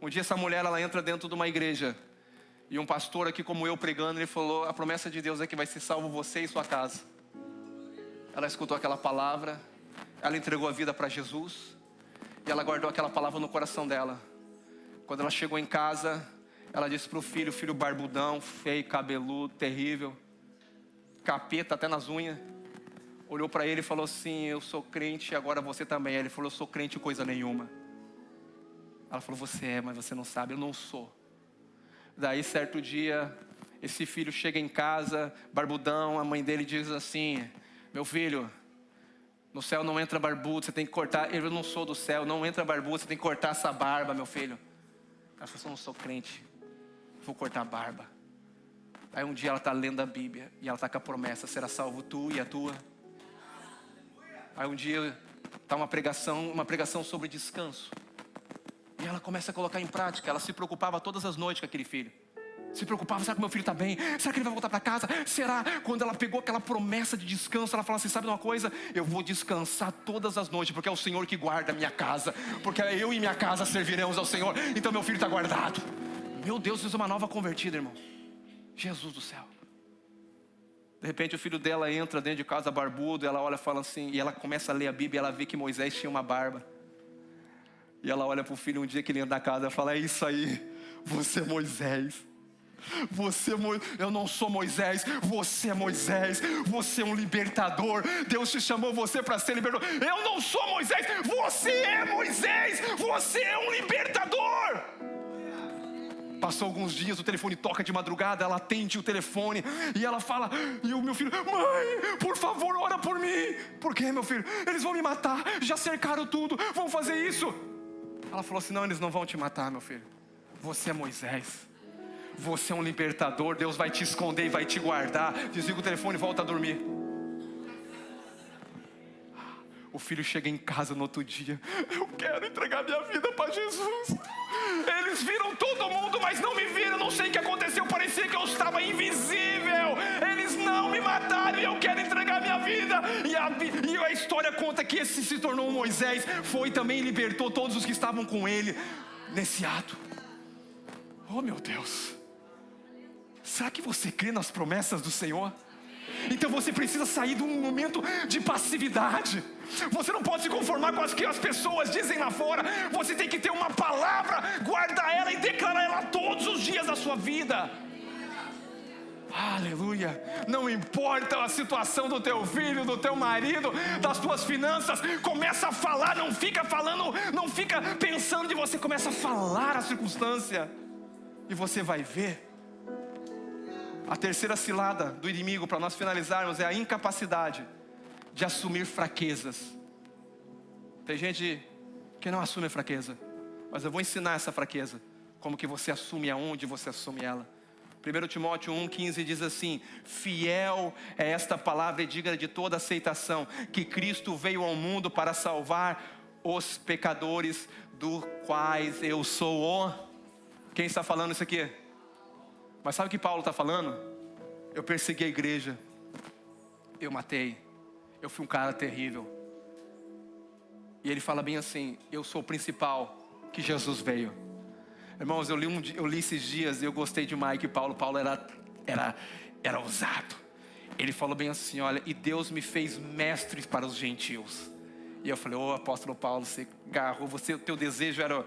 Um dia essa mulher, ela entra dentro de uma igreja, e um pastor aqui como eu pregando, ele falou: a promessa de Deus é que vai ser salvo você e sua casa. Ela escutou aquela palavra, ela entregou a vida para Jesus, e ela guardou aquela palavra no coração dela. Quando ela chegou em casa, ela disse para o filho barbudão, feio, cabeludo, terrível, capeta até nas unhas, olhou para ele e falou assim: eu sou crente, agora você também. Ele falou: eu sou crente coisa nenhuma. Ela falou: você é, mas você não sabe. Eu não sou. Daí certo dia, esse filho chega em casa, barbudão, a mãe dele diz assim: meu filho, no céu não entra barbudo, você tem que cortar. Eu não sou do céu, não entra barbudo, você tem que cortar essa barba, meu filho. Ela falou: eu não sou crente, vou cortar a barba. Aí um dia ela está lendo a Bíblia, e ela está com a promessa: será salvo tu e a tua. Aí um dia está uma pregação sobre descanso. E ela começa a colocar em prática. Ela se preocupava todas as noites com aquele filho. Se preocupava: será que meu filho está bem? Será que ele vai voltar para casa? Será? Quando ela pegou aquela promessa de descanso, ela falou assim: sabe de uma coisa? Eu vou descansar todas as noites, porque é o Senhor que guarda a minha casa, porque eu e minha casa serviremos ao Senhor. Então meu filho está guardado. Meu Deus, isso é uma nova convertida, irmão. Jesus do céu. De repente o filho dela entra dentro de casa barbudo. Ela olha e fala assim, e ela começa a ler a Bíblia. E ela vê que Moisés tinha uma barba. E ela olha para o filho um dia que ele entra na casa e fala: é isso aí, você é Moisés. Eu não sou Moisés, você é Moisés. Você é um libertador. Deus te chamou você para ser libertador. Eu não sou Moisés, você é Moisés. Você é um libertador. Passou alguns dias, o telefone toca de madrugada. Ela atende o telefone e ela fala, e o meu filho: mãe, por favor, ora por mim. Por quê, meu filho? Eles vão me matar, já cercaram tudo, vão fazer isso. Ela falou assim: não, eles não vão te matar, meu filho. Você é Moisés. Você é um libertador. Deus vai te esconder e vai te guardar. Desliga o telefone e volta a dormir. O filho chega em casa no outro dia: eu quero entregar minha vida para Jesus. Eles viram todo mundo, mas não me viram. Não sei o que aconteceu, parecia que eu estava invisível. Eles não me mataram e eu quero entregar minha vida. E a história conta que esse se tornou um Moisés. Foi também e libertou todos os que estavam com ele nesse ato. Oh meu Deus, será que você crê nas promessas do Senhor? Então você precisa sair de um momento de passividade. Você não pode se conformar com as que as pessoas dizem lá fora. Você tem que ter uma palavra, guardar ela e declarar ela todos os dias da sua vida. Aleluia. Não importa a situação do teu filho, do teu marido, das tuas finanças. Começa a falar, não fica falando, não fica pensando de você. Começa a falar a circunstância e você vai ver. A terceira cilada do inimigo, para nós finalizarmos, é a incapacidade de assumir fraquezas. Tem gente que não assume a fraqueza, mas eu vou ensinar essa fraqueza, como que você assume, aonde você assume ela. 1 Timóteo 1,15 diz assim: fiel é esta palavra e digna de toda aceitação, que Cristo veio ao mundo para salvar os pecadores, do quais eu sou o Quem está falando isso aqui? Mas sabe o que Paulo está falando? Eu persegui a igreja, eu matei, eu fui um cara terrível. E ele fala bem assim: eu sou o principal que Jesus veio. Irmãos, eu li esses dias e eu gostei demais que Paulo era ousado. Ele falou bem assim: olha, e Deus me fez mestre para os gentios. E eu falei: ô apóstolo Paulo, você agarrou, o teu desejo era...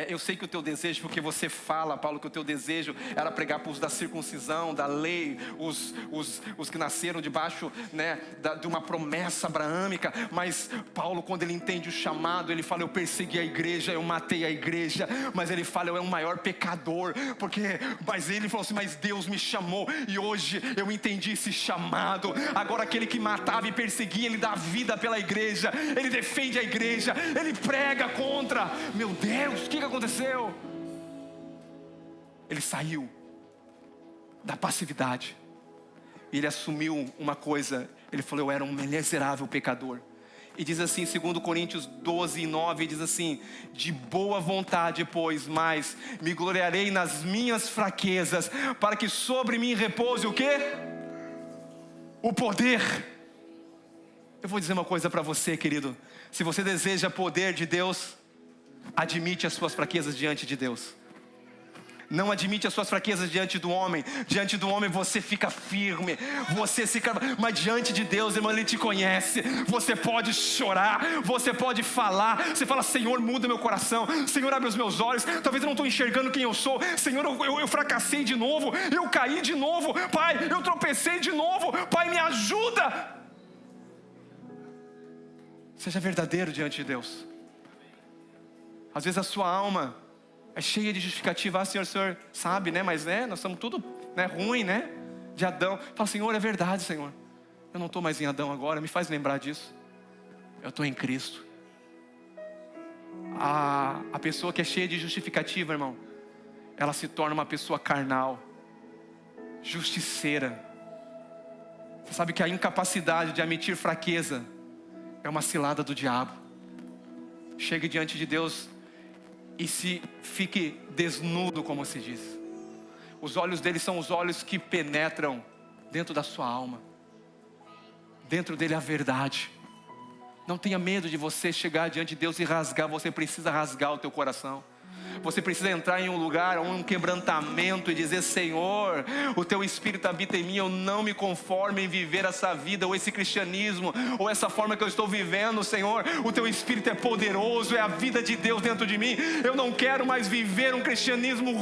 eu sei que o teu desejo, porque você fala, Paulo, que o teu desejo era pregar para os da circuncisão, da lei, os que nasceram debaixo, né, de uma promessa abraâmica. Mas Paulo, quando ele entende o chamado, ele fala: eu persegui a igreja, eu matei a igreja. Mas ele fala: eu era o maior pecador, mas ele falou assim: mas Deus me chamou, e hoje eu entendi esse chamado. Agora aquele que matava e perseguia, ele dá vida pela igreja, ele defende a igreja, ele prega contra. Meu Deus, o que aconteceu? Ele saiu da passividade e ele assumiu uma coisa. Ele falou: eu era um miserável pecador. E diz assim, 2 Coríntios 12:9, diz assim: de boa vontade, pois, mas me gloriarei nas minhas fraquezas, para que sobre mim repouse o quê? O poder. Eu vou dizer uma coisa para você, querido. Se você deseja poder de Deus, admite as suas fraquezas diante de Deus. Não admite as suas fraquezas diante do homem. Diante do homem você fica firme, mas diante de Deus, irmão, Ele te conhece. Você pode chorar, você pode falar. Você fala: Senhor, muda meu coração. Senhor, abre os meus olhos. Talvez eu não estou enxergando quem eu sou. Senhor, eu fracassei de novo, eu caí de novo. Pai, eu tropecei de novo. Pai, me ajuda. Seja verdadeiro diante de Deus. Às vezes a sua alma é cheia de justificativa. Senhor, o Senhor sabe, né? Mas nós somos tudo, ruim, né? De Adão. Fala: Senhor, é verdade, Senhor. Eu não estou mais em Adão agora, me faz lembrar disso. Eu estou em Cristo. A pessoa que é cheia de justificativa, irmão, ela se torna uma pessoa carnal, justiceira. Você sabe que a incapacidade de admitir fraqueza é uma cilada do diabo. Chegue diante de Deus e fique desnudo, como se diz. Os olhos dele são os olhos que penetram dentro da sua alma. Dentro dele a verdade. Não tenha medo de você chegar diante de Deus e rasgar. Você precisa rasgar o teu coração. Você precisa entrar em um lugar, um quebrantamento, e dizer: Senhor, o teu Espírito habita em mim. Eu não me conformo em viver essa vida, ou esse cristianismo, ou essa forma que eu estou vivendo. Senhor, o teu Espírito é poderoso, é a vida de Deus dentro de mim. Eu não quero mais viver um cristianismo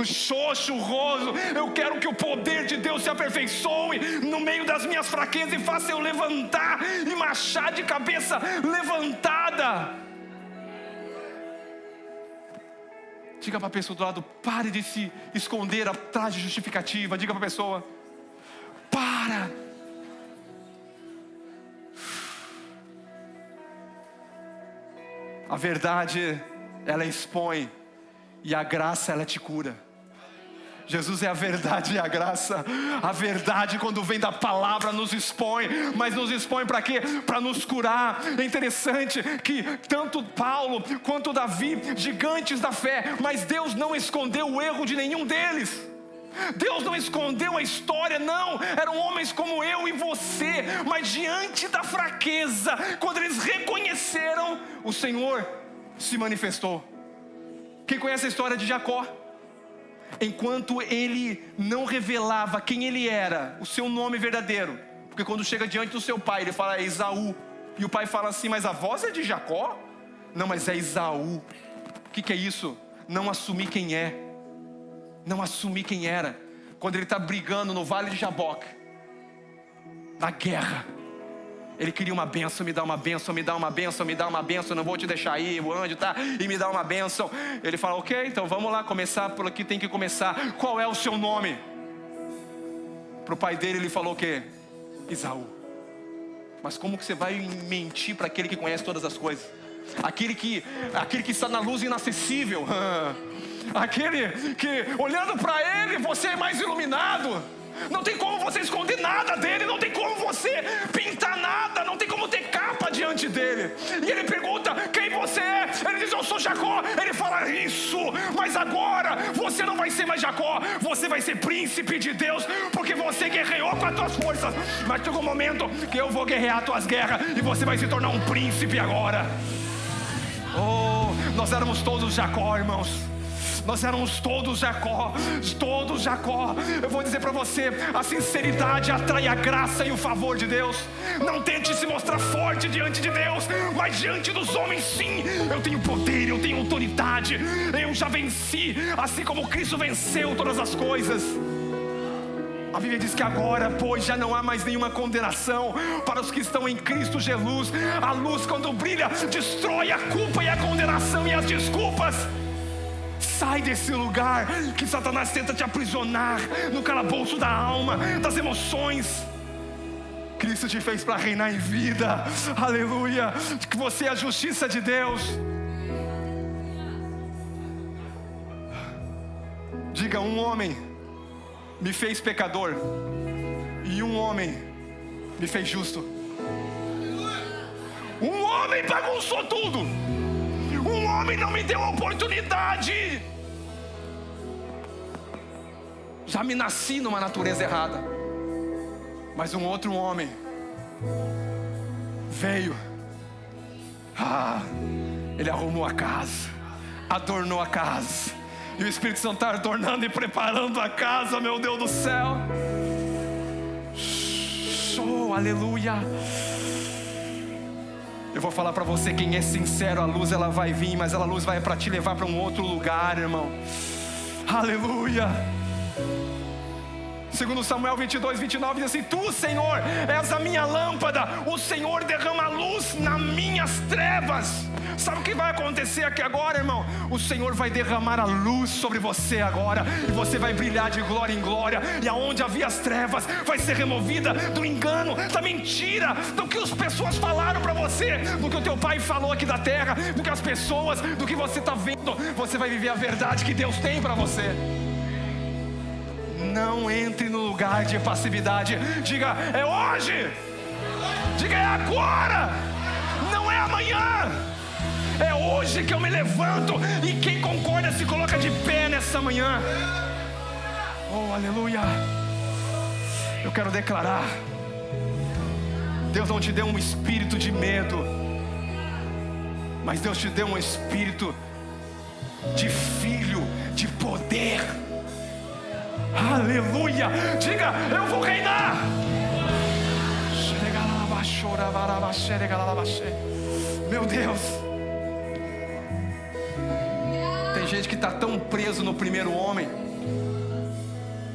xoxo, roso. Eu quero que o poder de Deus se aperfeiçoe no meio das minhas fraquezas e faça eu levantar e marchar de cabeça levantada. Diga para a pessoa do lado: pare de se esconder atrás de justificativa. Diga para a pessoa: para. A verdade, ela expõe, e a graça, ela te cura. Jesus é a verdade e a graça. A verdade, quando vem da palavra, nos expõe. Mas nos expõe para quê? Para nos curar. É interessante que tanto Paulo quanto Davi, gigantes da fé, mas Deus não escondeu o erro de nenhum deles. Deus não escondeu a história, não. Eram homens como eu e você. Mas diante da fraqueza, quando eles reconheceram, o Senhor se manifestou. Quem conhece a história de Jacó? Enquanto ele não revelava quem ele era, o seu nome verdadeiro, porque quando chega diante do seu pai, ele fala: é Esaú. E o pai fala assim: mas a voz é de Jacó? Não, mas é Esaú. O que é isso? Não assumir quem é. Não assumir quem era. Quando ele está brigando no vale de Jaboque, na guerra, ele queria uma bênção: me dá uma bênção, me dá uma bênção, me dá uma bênção, não vou te deixar ir, o anjo tá, e me dá uma bênção. Ele fala: ok, então vamos lá, começar por aqui, tem que começar. Qual é o seu nome? Para o pai dele ele falou o quê? Esaú. Mas como que você vai mentir para aquele que conhece todas as coisas? Aquele que está na luz inacessível. Aquele que olhando para ele você é mais iluminado. Não tem como você esconder nada dele, não tem como você pintar nada, não tem como ter capa diante dele. E ele pergunta: quem você é? Ele diz: eu sou Jacó. Ele fala: isso, mas agora você não vai ser mais Jacó, você vai ser príncipe de Deus, porque você guerreou com as tuas forças, mas chegou um momento que eu vou guerrear as tuas guerras e você vai se tornar um príncipe agora. Oh, nós éramos todos Jacó, irmãos. Nós éramos todos Jacó, todos Jacó. Eu vou dizer para você, a sinceridade atrai a graça e o favor de Deus. Não tente se mostrar forte diante de Deus, mas diante dos homens sim. Eu tenho poder, eu tenho autoridade, eu já venci, assim como Cristo venceu todas as coisas. A Bíblia diz que agora, pois, já não há mais nenhuma condenação para os que estão em Cristo Jesus. A luz, quando brilha, destrói a culpa e a condenação e as desculpas. Sai desse lugar que Satanás tenta te aprisionar, no calabouço da alma, das emoções. Cristo te fez para reinar em vida, aleluia, que você é a justiça de Deus. Diga: um homem me fez pecador e um homem me fez justo. Um homem bagunçou tudo, um homem não me deu oportunidade. Já me nasci numa natureza errada, mas um outro homem veio, ele arrumou a casa, adornou a casa, e o Espírito Santo está adornando e preparando a casa, meu Deus do céu. Oh, aleluia. Eu vou falar para você, quem é sincero, a luz ela vai vir, mas a luz vai para te levar para um outro lugar, irmão. Aleluia. Segundo Samuel 22, 29 diz assim: tu, Senhor, és a minha lâmpada, o Senhor derrama luz nas minhas trevas. Sabe o que vai acontecer aqui agora, irmão? O Senhor vai derramar a luz sobre você agora, e você vai brilhar de glória em glória. E aonde havia as trevas, vai ser removida do engano, da mentira, do que as pessoas falaram para você, do que o teu pai falou aqui da terra, do que as pessoas, do que você está vendo. Você vai viver a verdade que Deus tem para você. Não entre no lugar de passividade. Diga: é hoje. Diga: é agora. Não é amanhã. É hoje que eu me levanto. E quem concorda se coloca de pé nessa manhã. Oh, aleluia. Eu quero declarar: Deus não te deu um espírito de medo, mas Deus te deu um espírito de filho, de poder. Aleluia. Diga: eu vou reinar. Meu Deus. Tem gente que está tão preso no primeiro homem,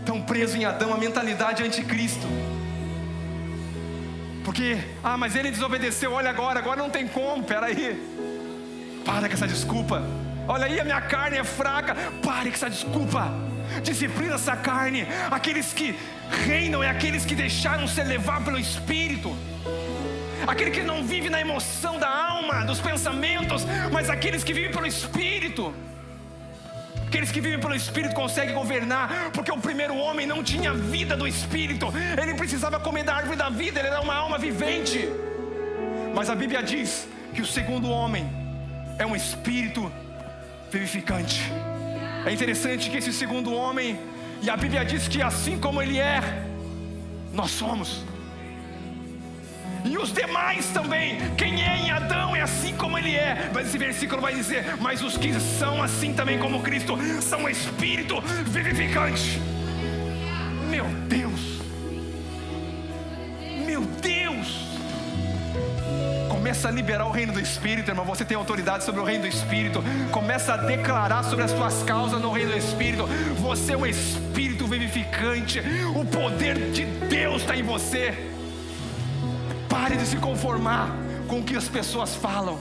tão preso em Adão, a mentalidade anticristo. Porque, mas ele desobedeceu, olha agora não tem como, peraí. Para com essa desculpa. Olha aí, a minha carne é fraca. Pare com essa desculpa. Disciplina essa carne. Aqueles que reinam é aqueles que deixaram ser levar pelo Espírito. Aquele que não vive na emoção da alma, dos pensamentos, mas aqueles que vivem pelo Espírito. Aqueles que vivem pelo Espírito conseguem governar, porque o primeiro homem não tinha vida do Espírito. Ele precisava comer da árvore da vida, ele era uma alma vivente. Mas a Bíblia diz que o segundo homem é um espírito vivificante. É interessante que esse segundo homem, e a Bíblia diz que assim como ele é, nós somos. E os demais também. Quem é em Adão é assim como ele é. Mas esse versículo vai dizer: mas os que são assim também como Cristo são um espírito vivificante. Meu Deus. Meu Deus. Começa a liberar o reino do Espírito, irmão. Você tem autoridade sobre o reino do Espírito. Começa a declarar sobre as suas causas no reino do Espírito. Você é um espírito vivificante. O poder de Deus está em você. Pare de se conformar com o que as pessoas falam.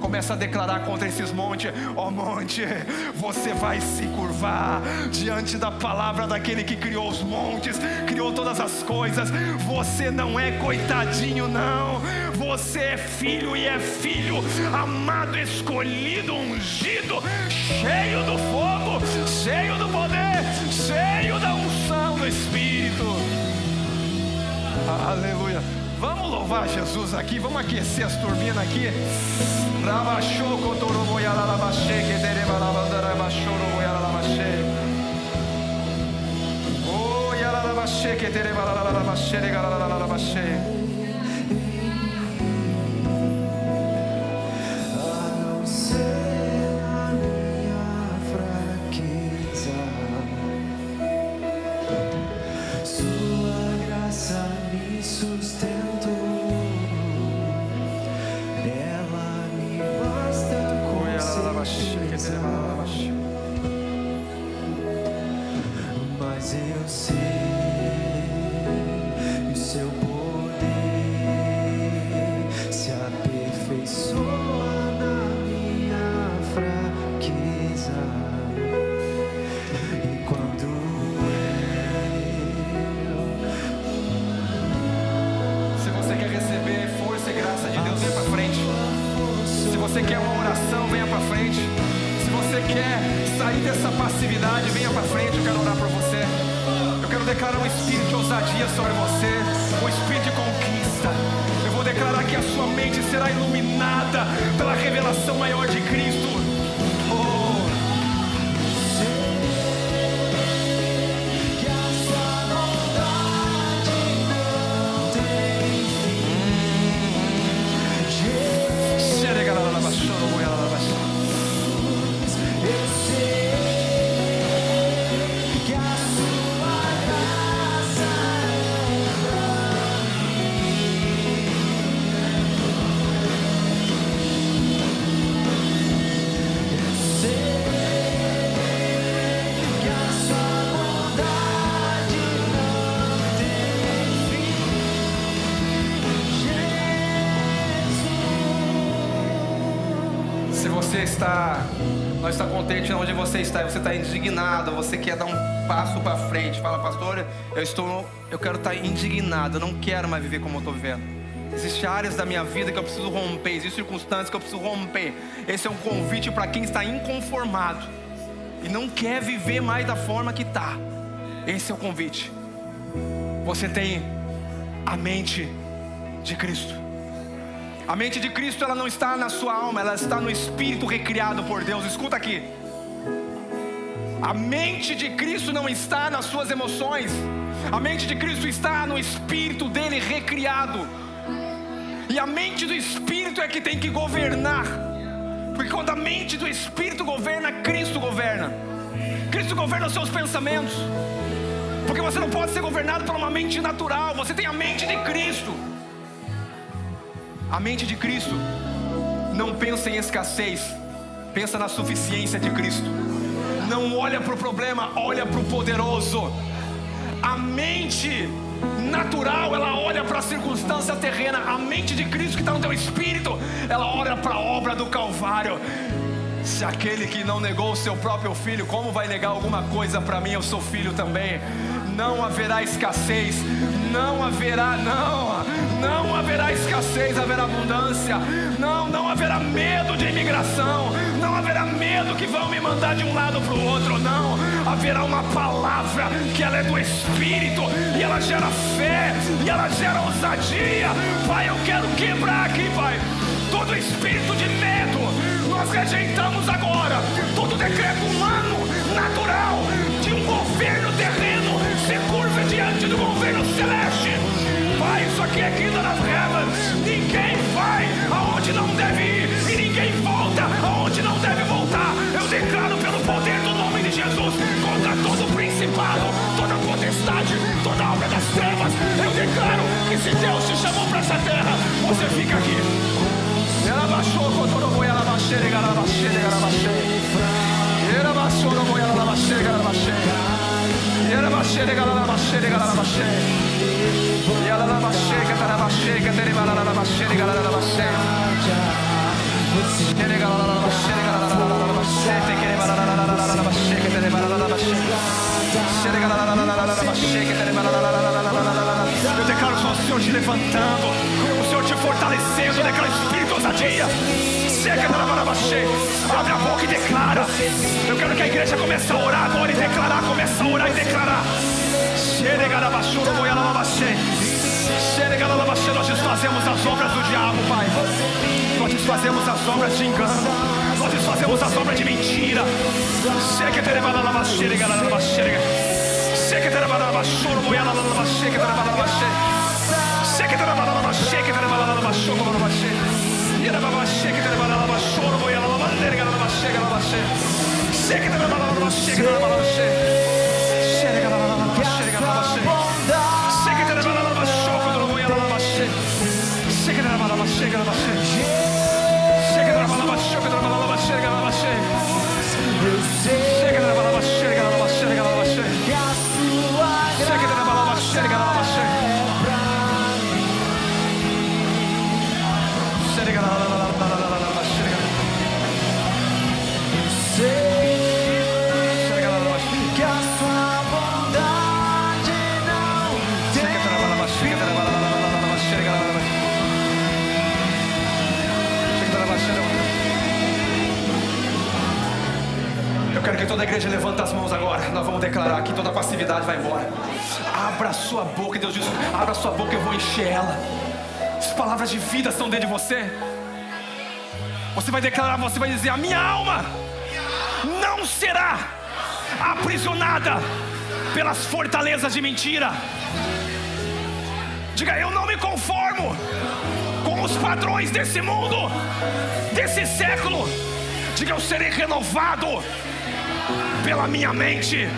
Começa a declarar contra esses montes: ó monte, você vai se curvar diante da palavra daquele que criou os montes, criou todas as coisas. Você não é coitadinho, não. Você é filho, e é filho amado, escolhido, ungido, cheio do fogo, cheio do poder, cheio da unção do Espírito. Aleluia. Vamos louvar Jesus aqui, vamos aquecer as turbinas aqui. Mas eu sei que o seu poder se aperfeiçoa na minha fraqueza. E quando Se você quer receber força e graça de Deus, venha para frente. Se você quer uma oração, venha para frente. Se você quer sair dessa passividade, venha para frente. Eu quero orar por você. Eu quero declarar um espírito de ousadia sobre você, um espírito de conquista. Eu vou declarar que a sua mente será iluminada pela revelação maior de Cristo. que a sua bondade não tem eu sei que a sua graça eu sei que a sua bondade não tem fim, Jesus. Se você não está contente onde você está indignado, você quer dar um passo para frente, fala: pastor, eu quero estar indignado, eu não quero mais viver como eu estou vivendo. Existem áreas da minha vida que eu preciso romper, existem circunstâncias que eu preciso romper. Esse é um convite para quem está inconformado e não quer viver mais da forma que está. Esse é o convite. Você tem a mente de Cristo. A mente de Cristo, ela não está na sua alma, ela está no espírito recriado por Deus. Escuta aqui. A mente de Cristo não está nas suas emoções. A mente de Cristo está no espírito dele recriado. E a mente do espírito é que tem que governar. Porque quando a mente do espírito governa, Cristo governa. Cristo governa os seus pensamentos. Porque você não pode ser governado por uma mente natural. Você tem a mente de Cristo. A mente de Cristo não pensa em escassez, pensa na suficiência de Cristo. Não olha para o problema, olha para o poderoso. A mente natural, ela olha para a circunstância terrena. A mente de Cristo que está no teu espírito, ela olha para a obra do Calvário. Se aquele que não negou o seu próprio filho, como vai negar alguma coisa para mim? Eu sou filho também. Não haverá escassez, não haverá escassez, haverá abundância. Não haverá medo de imigração, não haverá medo que vão me mandar de um lado para o outro. Não, haverá uma palavra que ela é do Espírito, e ela gera fé, e ela gera ousadia. Pai, eu quero quebrar aqui, Pai, todo espírito de medo. Nós rejeitamos agora todo decreto humano, natural, de um governo terreno se curva diante do governo celeste. Pai, isso aqui é quinta das regras. Ninguém vai aonde não deve ir, e ninguém volta aonde não deve voltar. Eu declaro pelo poder do nome de Jesus contra todo principado, toda potestade, toda obra das trevas. Eu declaro que se Deus te chamou para essa terra, você fica aqui. Ela baixou, cotorou, ela baixou, ela baixou, ela baixou. Ela baixou, ela baixou, ela baixou. Ela baixou, ela baixou, ela baixou. E ela baixou, que ela baixou, que ela baixou, que ela baixou. Eu declaro só o Senhor te levantando, o Senhor te fortalecendo. Eu declaro espírito de ousadia. Abre a boca e declara. Eu quero que a igreja comece a orar agora e declarar. Começa a orar e declarar. Nós desfazemos as obras do diabo, Pai. Nós desfazemos as obras de engano. Nós desfazemos as obras de mentira. Eu quero que toda a igreja levante as mãos agora. Nós vamos declarar que toda a passividade vai embora. Abra a sua boca, e Deus diz: abra a sua boca, eu vou encher ela. As palavras de vida estão dentro de você. Você vai declarar, você vai dizer: a minha alma não será aprisionada pelas fortalezas de mentira. Diga: eu não me conformo com os padrões desse mundo, desse século. Diga: eu serei renovado pela minha mente.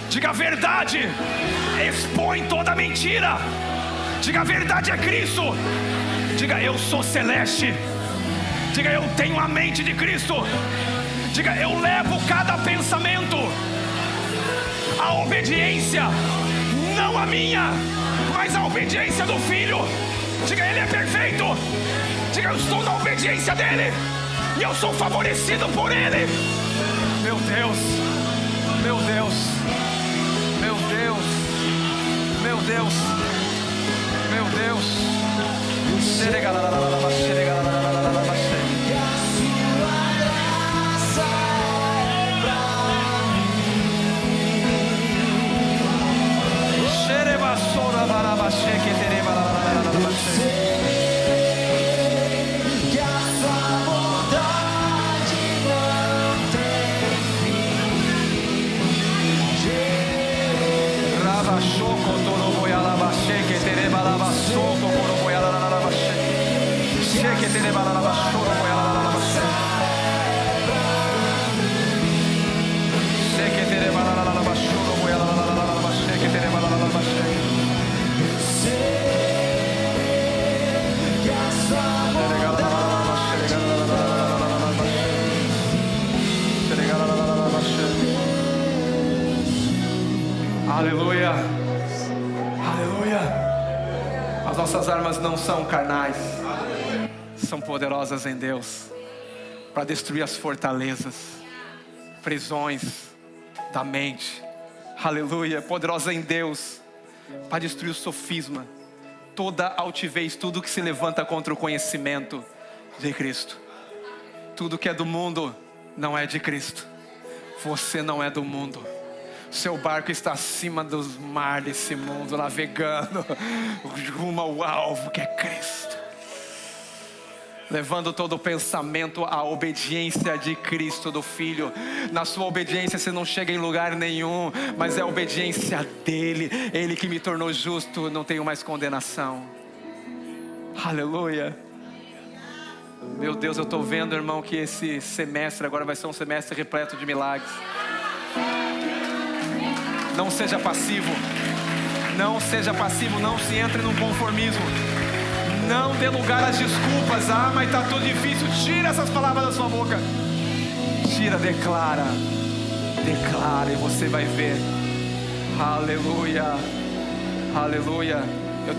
Diga: a verdade expõe toda a mentira. Diga: a verdade é Cristo. Diga: eu sou celeste. Diga: eu tenho a mente de Cristo. Diga: eu levo cada pensamento à obediência, não a minha, mas a obediência do Filho. Diga: ele é perfeito. Diga: eu estou na obediência dele e eu sou favorecido por ele. Meu Deus, meu Deus, meu Deus, meu Deus, meu Deus. Aleluia, aleluia. As nossas armas não são carnais, são poderosas em Deus para destruir as fortalezas, prisões da mente. Aleluia, poderosa em Deus para destruir o sofisma, toda altivez, tudo que se levanta contra o conhecimento de Cristo. Tudo que é do mundo não é de Cristo. Você não é do mundo. Seu barco está acima dos mares desse mundo, navegando rumo ao alvo que é Cristo. Levando todo o pensamento à obediência de Cristo, do Filho. Na sua obediência você não chega em lugar nenhum, mas é a obediência dele. Ele que me tornou justo, não tenho mais condenação. Aleluia. Meu Deus, eu estou vendo, irmão, que esse semestre agora vai ser um semestre repleto de milagres. Não seja passivo. Não seja passivo, não se entre num conformismo. Não dê lugar às desculpas. Ah, mas está tudo difícil. Tira essas palavras da sua boca. Tira, declara. Declara e você vai ver. Aleluia. Aleluia.